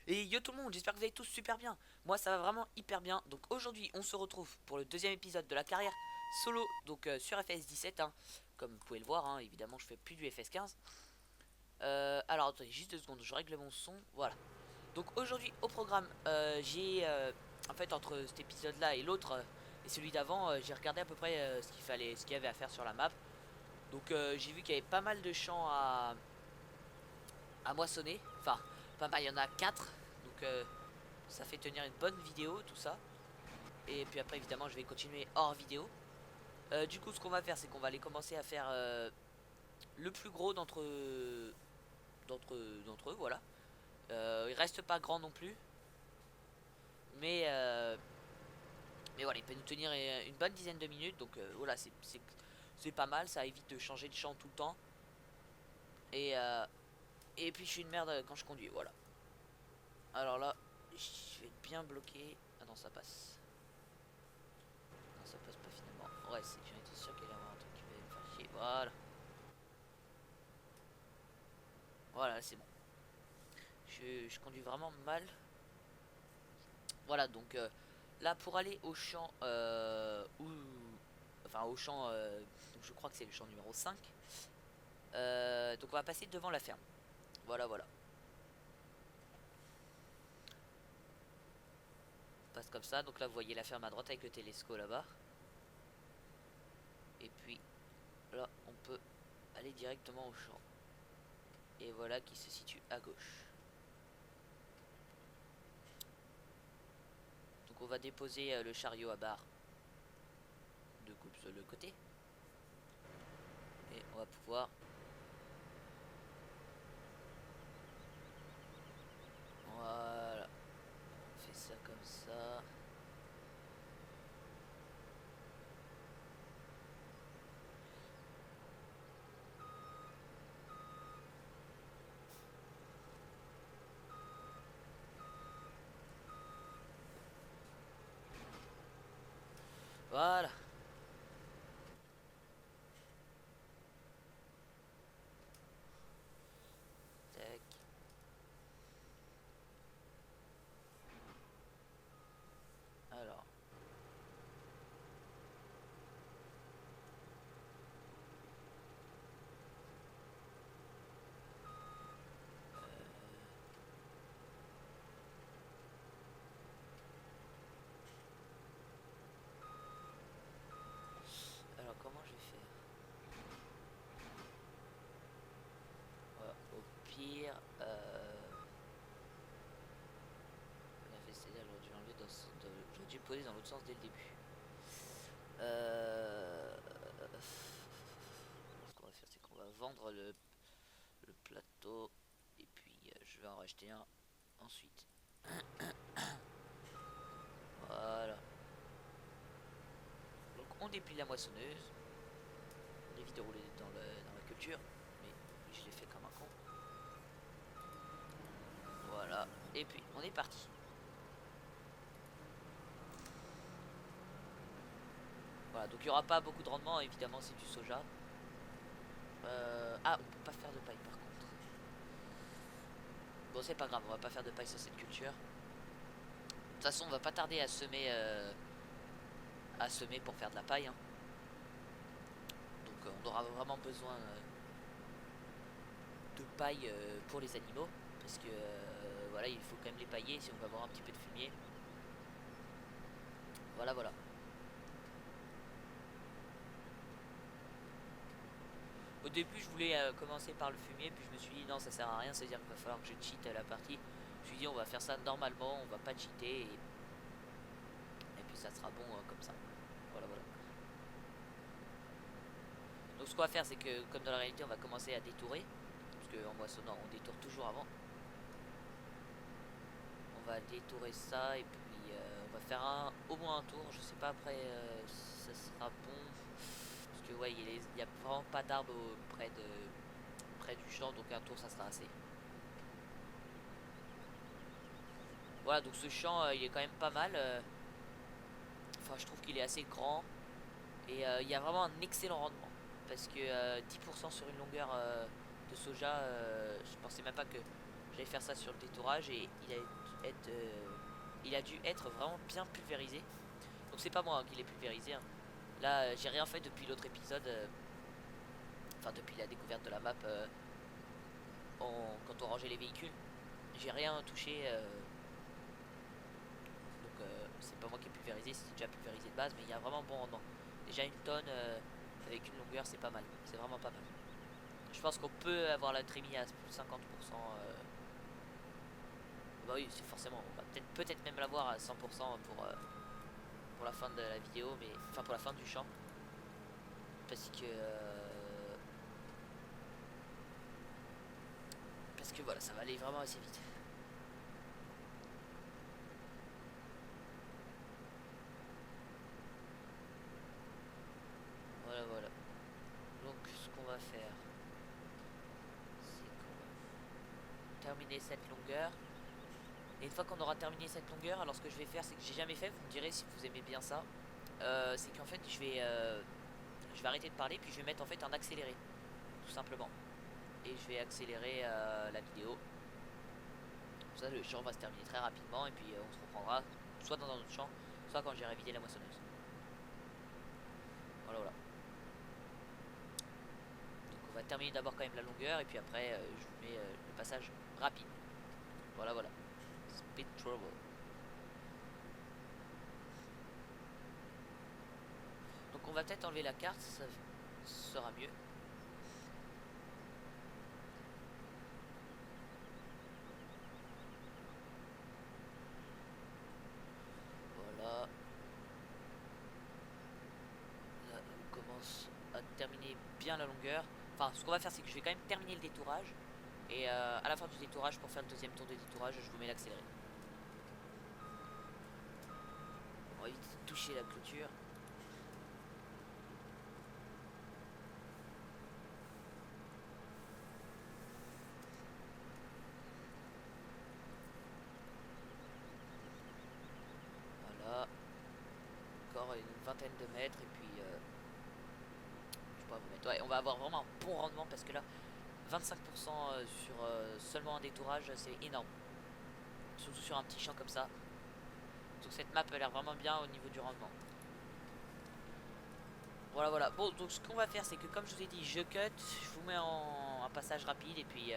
Et yo tout le monde, j'espère que vous allez tous super bien. Moi ça va vraiment hyper bien. Donc aujourd'hui on se retrouve pour le deuxième épisode de la carrière solo, donc sur FS 17 hein. Comme vous pouvez le voir hein, évidemment je fais plus du FS 15. Alors attendez juste 2 secondes, je règle mon son, voilà. Donc aujourd'hui au programme j'ai en fait entre cet épisode là et l'autre et celui d'avant j'ai regardé à peu près ce qu'il y avait à faire sur la map. Donc j'ai vu qu'il y avait pas mal de champs à moissonner. Enfin pas mal, il y en a 4. Donc ça fait tenir une bonne vidéo tout ça. Et puis après évidemment je vais continuer hors vidéo. Du coup ce qu'on va faire c'est qu'on va aller commencer à faire le plus gros d'entre eux, voilà. Il reste pas grand non plus. Mais voilà, il peut nous tenir une bonne dizaine de minutes. Donc voilà, c'est pas mal. Ça évite de changer de champ tout le temps. Et puis je suis une merde quand je conduis, voilà. Alors là, je vais être bien bloqué. Ah non, ça passe. Non, ça passe pas finalement. Ouais, j'en étais sûr qu'il allait y avoir un truc qui va me faire chier. Voilà. Voilà, c'est bon. Je conduis vraiment mal. Voilà, donc là pour aller au champ enfin au champ je crois que c'est le champ numéro 5. Donc on va passer devant la ferme. Voilà, voilà. On passe comme ça. Donc là vous voyez la ferme à droite avec le télescope là-bas. Et puis là on peut aller directement au champ. Et voilà qui se situe à gauche. Donc on va déposer le chariot à barre de coupe sur le côté. Et on va pouvoir voilà, on fait ça comme ça. Voilà. Tac. Alors. Alors comment je vais faire? Voilà, au pire, on a fait c'est-à-dire j'aurais dû l'enlever j'aurais dû le poser dans l'autre sens dès le début. Ce qu'on va faire c'est qu'on va vendre le plateau et puis je vais en racheter un ensuite. Voilà. Donc on déplie la moissonneuse. On évite de rouler dans la culture, mais je l'ai fait comme un con. Voilà. Et puis on est parti. Voilà, donc il n'y aura pas beaucoup de rendement, évidemment c'est du soja. Ah, on peut pas faire de paille par contre. Bon c'est pas grave, on va pas faire de paille sur cette culture. De toute façon on va pas tarder à semer pour faire de la paille hein. Donc on aura vraiment besoin de paille pour les animaux. Parce que voilà, il faut quand même les pailler si on va avoir un petit peu de fumier. Voilà, voilà. Au début je voulais commencer par le fumier, puis je me suis dit non ça sert à rien, c'est-à-dire qu'il va falloir que je cheat la partie. Je me suis dit on va faire ça normalement, on va pas cheater et puis ça sera bon comme ça. Voilà, voilà. Donc ce qu'on va faire c'est que comme dans la réalité on va commencer à détourer, parce qu'en moissonnant on détourne toujours avant. On va détourer ça et puis on va faire au moins un tour, je sais pas après ça sera bon. Parce que ouais il y a vraiment pas d'arbres près du champ, donc un tour ça sera assez. Voilà, donc ce champ il est quand même pas mal. Enfin je trouve qu'il est assez grand. Et il y a vraiment un excellent rendement. Parce que 10% sur une longueur de soja, je pensais même pas que j'allais faire ça sur le détourage. Et il a dû être vraiment bien pulvérisé. Donc c'est pas moi qui l'ai pulvérisé, hein. Là j'ai rien fait depuis l'autre épisode. Enfin depuis la découverte de la map quand on rangeait les véhicules. J'ai rien touché. Donc c'est pas moi qui ai pulvérisé, c'était déjà pulvérisé de base. Mais il y a vraiment bon rendement. Déjà une tonne avec une longueur, c'est pas mal. C'est vraiment pas mal. Je pense qu'on peut avoir la trémie à 50%. Bah oui, c'est forcément. On va peut-être même l'avoir à 100% pour la fin de la vidéo, mais enfin pour la fin du champ. Parce que voilà, ça va aller vraiment assez vite. Voilà. Donc ce qu'on va faire, c'est qu'on va terminer cette longueur. Et une fois qu'on aura terminé cette longueur, alors ce que je vais faire, c'est que j'ai jamais fait, vous me direz si vous aimez bien ça, c'est qu'en fait je vais arrêter de parler, puis je vais mettre en fait un accéléré, tout simplement. Et je vais accélérer la vidéo. Comme ça le champ va se terminer très rapidement, et puis on se reprendra soit dans un autre champ, soit quand j'ai vider la moissonneuse. Voilà. Donc on va terminer d'abord quand même la longueur, et puis après je vous mets le passage rapide. Voilà. Speed trouble. Donc on va peut-être enlever la carte, ça sera mieux. Voilà. Là on commence à terminer bien la longueur. Enfin ce qu'on va faire, c'est que je vais quand même terminer le détourage. Et à la fin du détourage, pour faire le deuxième tour de détourage, je vous mets l'accéléré. On va éviter de toucher la clôture. Voilà. Encore une vingtaine de mètres et puis je pourrais vous mettre. Ouais, on va avoir vraiment un bon rendement parce que là 25% sur seulement un détourage, c'est énorme. Surtout sur un petit champ comme ça. Donc cette map a l'air vraiment bien au niveau du rendement. Voilà. Bon, donc ce qu'on va faire, c'est que comme je vous ai dit, je cut, je vous mets en un passage rapide et puis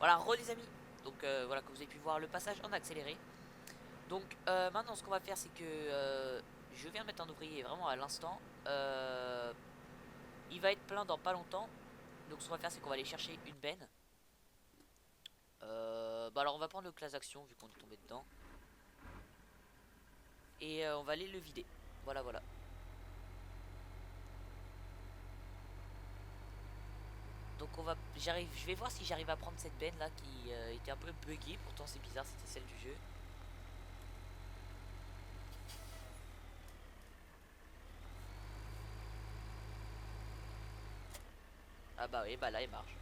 Voilà, les amis. Donc voilà, comme vous avez pu voir le passage en accéléré. Donc maintenant ce qu'on va faire c'est que je viens de mettre un ouvrier vraiment à l'instant. Il va être plein dans pas longtemps. Donc ce qu'on va faire c'est qu'on va aller chercher une benne. Bah alors on va prendre le class action vu qu'on est tombé dedans. Et on va aller le vider. Voilà voilà. Donc on va, je vais voir si j'arrive à prendre cette benne là qui était un peu buggée. Pourtant c'est bizarre, c'était celle du jeu. Ah bah oui, bah là elle marche.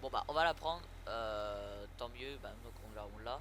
Bon bah on va la prendre. Tant mieux, bah donc on l'a.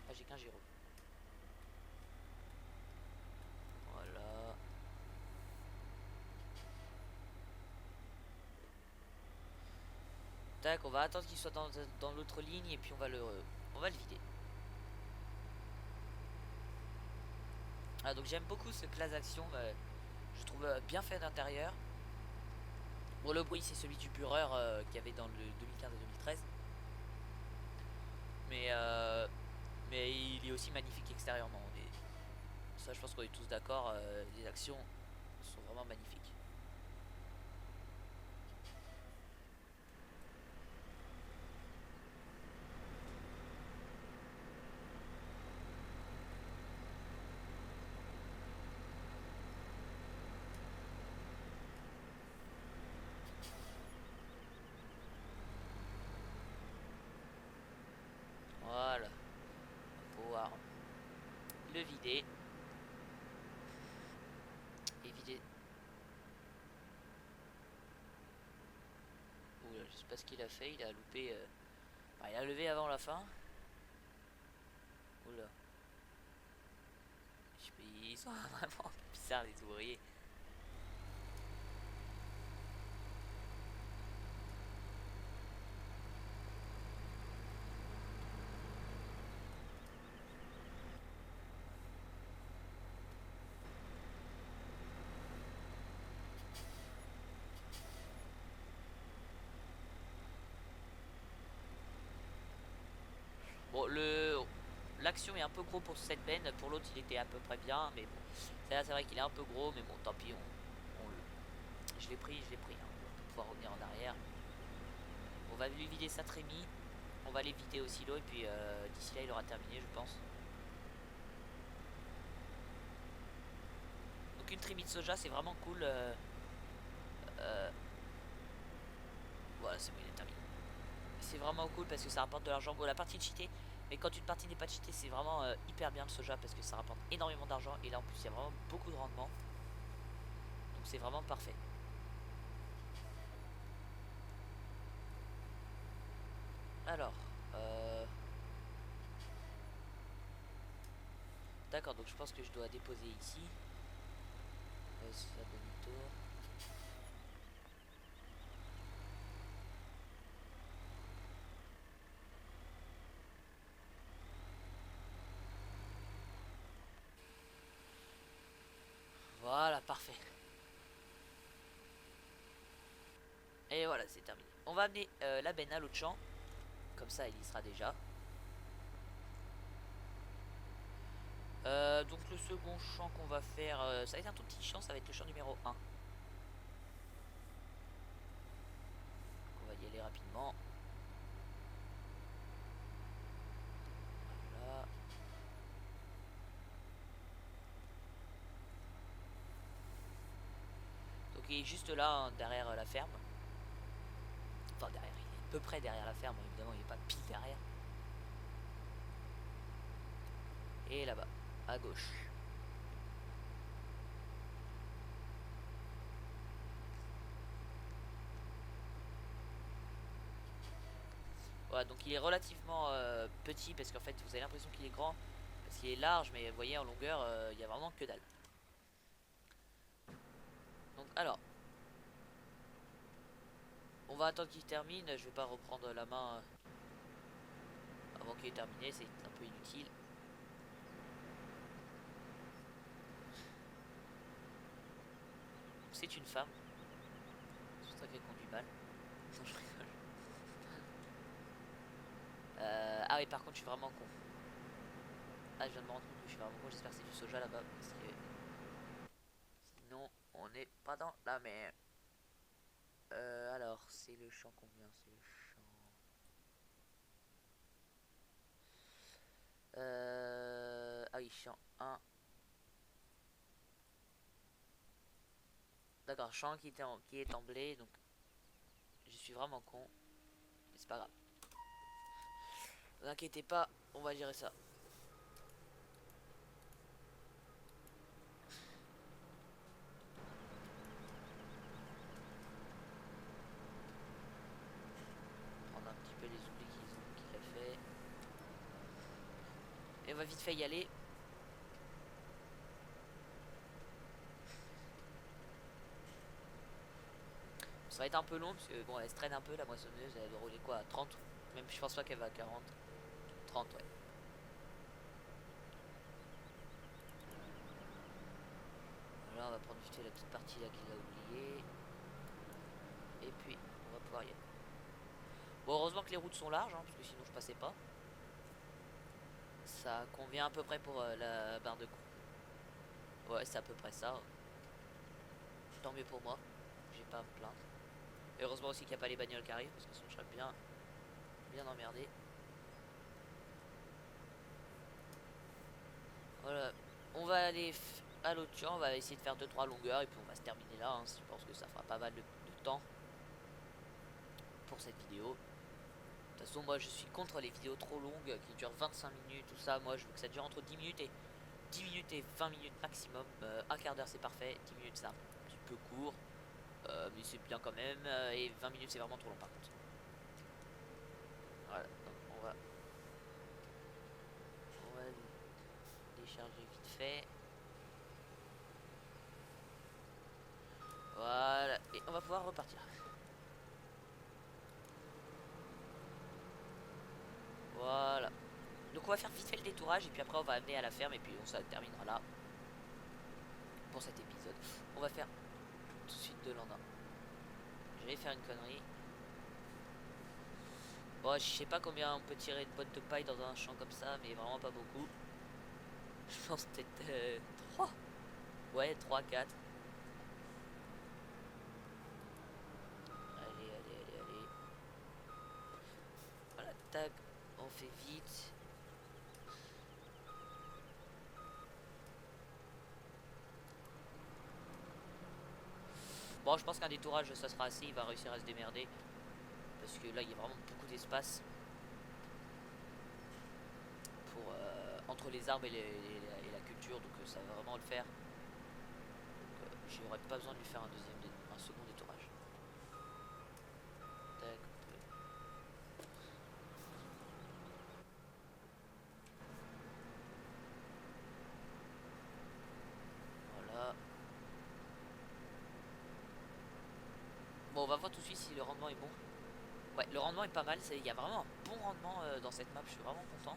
Ah j'ai qu'un gyro. Voilà. Tac, on va attendre qu'il soit dans l'autre ligne et puis on va le vider. Ah donc j'aime beaucoup ce class action. Je trouve bien fait d'intérieur. Bon le bruit c'est celui du bureur qu'il y avait dans le 2015 et 2013. Mais mais il est aussi magnifique extérieurement. Ça je pense qu'on est tous d'accord. Les actions sont vraiment magnifiques. Voilà. On va pouvoir le vider. Et vider. Oula, je sais pas ce qu'il a fait. Il a loupé. Enfin, il a levé avant la fin. Oula. Ils sont vraiment bizarres les ouvriers. Bon, l'action est un peu gros pour cette benne. Pour l'autre, il était à peu près bien. Mais bon, là, c'est vrai qu'il est un peu gros. Mais bon, tant pis. Je l'ai pris, je l'ai pris. Hein. On va pouvoir revenir en arrière. On va lui vider sa trémie. On va les vider aussi l'eau. Et puis d'ici là, il aura terminé, je pense. Donc, une trémie de soja, c'est vraiment cool. Voilà, c'est bon, il est terminé. C'est vraiment cool parce que ça rapporte de l'argent. Bon, la partie de cheaté. Mais quand une partie n'est pas cheatée, c'est vraiment hyper bien le soja parce que ça rapporte énormément d'argent. Et là, en plus, il y a vraiment beaucoup de rendement. Donc, c'est vraiment parfait. Alors, d'accord, donc je pense que je dois déposer ici. Ça bonito. Voilà, parfait. Et voilà, c'est terminé. On va amener la benne à l'autre champ. Comme ça, il y sera déjà. Donc le second champ qu'on va faire, ça va être un tout petit champ, ça va être le champ numéro 1. On va y aller rapidement. Voilà. Donc il est juste là, hein, derrière la ferme. Enfin derrière, il est à peu près derrière la ferme, évidemment il n'est pas pile derrière. Et là-bas, à gauche. Voilà, donc il est relativement petit parce qu'en fait vous avez l'impression qu'il est grand parce qu'il est large, mais vous voyez en longueur il y a vraiment que dalle. Donc alors, on va attendre qu'il termine. Je vais pas reprendre la main avant qu'il ait terminé, c'est un peu inutile. C'est une femme. qu'elle conduit mal. Non, je rigole. Ah oui, par contre, je suis vraiment con. Ah, je viens de me rendre compte que je suis vraiment con. J'espère que c'est du soja là-bas. Parce que sinon, on n'est pas dans la mer. Alors, c'est le champ combien? C'est le champ. Ah oui, champ 1. D'accord, champ qui est en blé. Donc, je suis vraiment con. Mais c'est pas grave. Ne vous inquiétez pas, on va gérer ça. Prendre un petit peu les oublis qu'il a fait. Et on va vite fait y aller. Ça va être un peu long parce que bon, elle se traîne un peu la moissonneuse. Elle doit rouler quoi à 30? Même je pense pas qu'elle va à 40. 30, ouais. Voilà, on va prendre vite fait la petite partie là qu'il a oubliée. Et puis, on va pouvoir y aller. Bon, heureusement que les routes sont larges, hein, parce que sinon je passais pas. Ça convient à peu près pour la barre de coup. Ouais, c'est à peu près ça. Tant mieux pour moi. J'ai pas à me plaindre. Et heureusement aussi qu'il n'y a pas les bagnoles qui arrivent, parce que sinon je serais bien emmerdé. Voilà. On va aller à l'autre champ, on va essayer de faire 2-3 longueurs et puis on va se terminer là. Hein. Je pense que ça fera pas mal de temps pour cette vidéo. De toute façon, moi je suis contre les vidéos trop longues qui durent 25 minutes, tout ça. Moi je veux que ça dure entre 10 minutes et 20 minutes maximum. Un quart d'heure c'est parfait, 10 minutes c'est un petit peu court, mais c'est bien quand même. Et 20 minutes c'est vraiment trop long par contre. Voilà, donc on va décharger vite fait. Voilà, et on va pouvoir repartir. Voilà. Donc on va faire vite fait le détourage et puis après on va amener à la ferme et puis on ça terminera là pour cet épisode. On va faire tout de suite de l'andin. J'allais faire une connerie. Bon, je sais pas combien on peut tirer une botte de paille dans un champ comme ça, mais vraiment pas beaucoup. Je pense peut-être 3. Ouais, 3, 4. Allez. Voilà, tac, on fait vite. Bon, je pense qu'un détourage ça sera assez, il va réussir à se démerder. Parce que là, il y a vraiment beaucoup d'espace pour entre les arbres et la culture, donc ça va vraiment le faire. Donc j'aurais pas besoin de lui faire un second détourage. Tac, voilà. Bon, on va voir tout de suite si le rendement est bon. Ouais, le rendement est pas mal. Il y a vraiment un bon rendement dans cette map. Je suis vraiment content.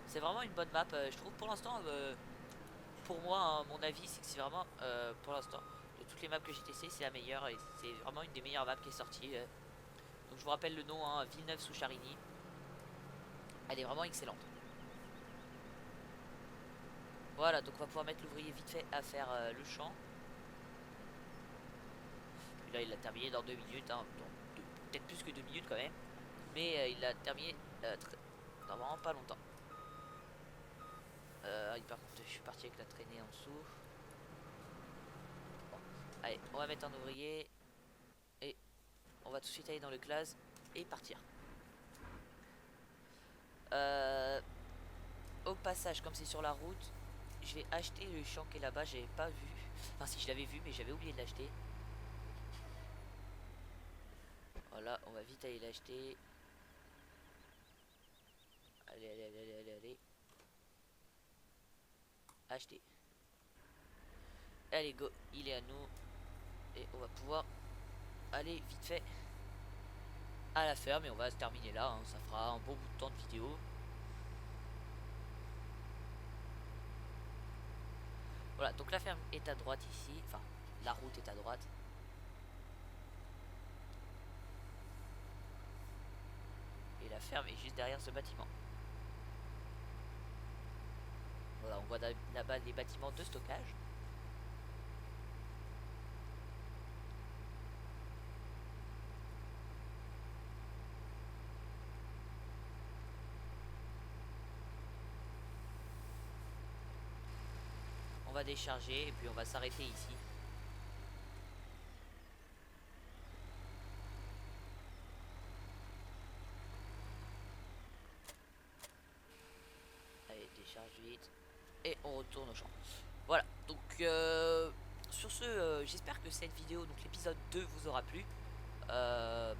C'est vraiment une bonne map. Je trouve pour l'instant, pour moi, hein, mon avis, c'est que c'est vraiment, pour l'instant, de toutes les maps que j'ai testées, c'est la meilleure. Et c'est vraiment une des meilleures maps qui est sortie. Donc je vous rappelle le nom, hein, Villeneuve sous Charigny. Elle est vraiment excellente. Voilà, donc on va pouvoir mettre l'ouvrier vite fait à faire le champ. Puis là, il l'a terminé dans 2 minutes. Hein, peut-être plus que 2 minutes quand même. Mais il l'a terminé dans vraiment pas longtemps. Par contre, je suis parti avec la traînée en dessous. Bon. Allez, on va mettre un ouvrier. Et on va tout de suite aller dans le classe et partir. Au passage, comme c'est sur la route, je vais acheter le champ qui est là-bas. J'avais pas vu. Enfin, si je l'avais vu, mais j'avais oublié de l'acheter. Voilà, on va vite aller l'acheter. Allez. Acheter. Allez, go, il est à nous. Et on va pouvoir aller vite fait à la ferme et on va se terminer là. Hein. Ça fera un bon bout de temps de vidéo. Voilà, donc la ferme est à droite ici. Enfin, la route est à droite. Et la ferme est juste derrière ce bâtiment. Voilà, on voit là-bas les bâtiments de stockage. On va décharger et puis on va s'arrêter ici. Allez, décharge vite. Et on retourne au champ. Voilà, donc sur ce, j'espère que cette vidéo, donc l'épisode 2, vous aura plu. Voilà,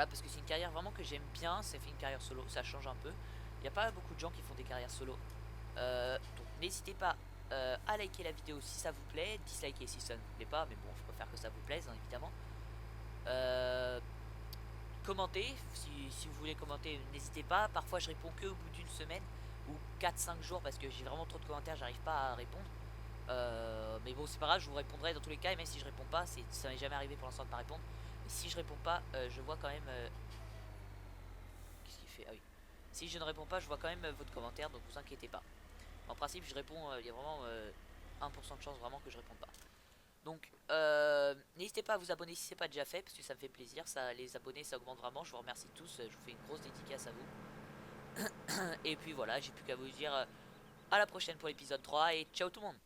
parce que c'est une carrière vraiment que j'aime bien. Ça fait une carrière solo, ça change un peu. Il n'y a pas beaucoup de gens qui font des carrières solo. Donc n'hésitez pas à liker la vidéo si ça vous plaît. Disliker si ça ne vous plaît pas. Mais bon, je préfère que ça vous plaise, hein, évidemment. Commentez, si vous voulez commenter, n'hésitez pas. Parfois je réponds que au bout d'une semaine ou 4-5 jours parce que j'ai vraiment trop de commentaires, j'arrive pas à répondre. Mais bon, c'est pas grave, je vous répondrai dans tous les cas. Et même si je réponds pas, ça m'est jamais arrivé pour l'instant de pas répondre. Mais si je réponds pas, je vois quand même. Qu'est-ce qu'il fait? Ah oui. Si je ne réponds pas, je vois quand même votre commentaire, donc vous inquiétez pas. En principe, je réponds. Il y a vraiment 1% de chance vraiment que je réponde pas. Donc, n'hésitez pas à vous abonner si c'est pas déjà fait, parce que ça me fait plaisir. Ça, les abonnés, ça augmente vraiment. Je vous remercie tous. Je vous fais une grosse dédicace à vous. Et puis voilà, j'ai plus qu'à vous dire à la prochaine pour l'épisode 3 et ciao tout le monde.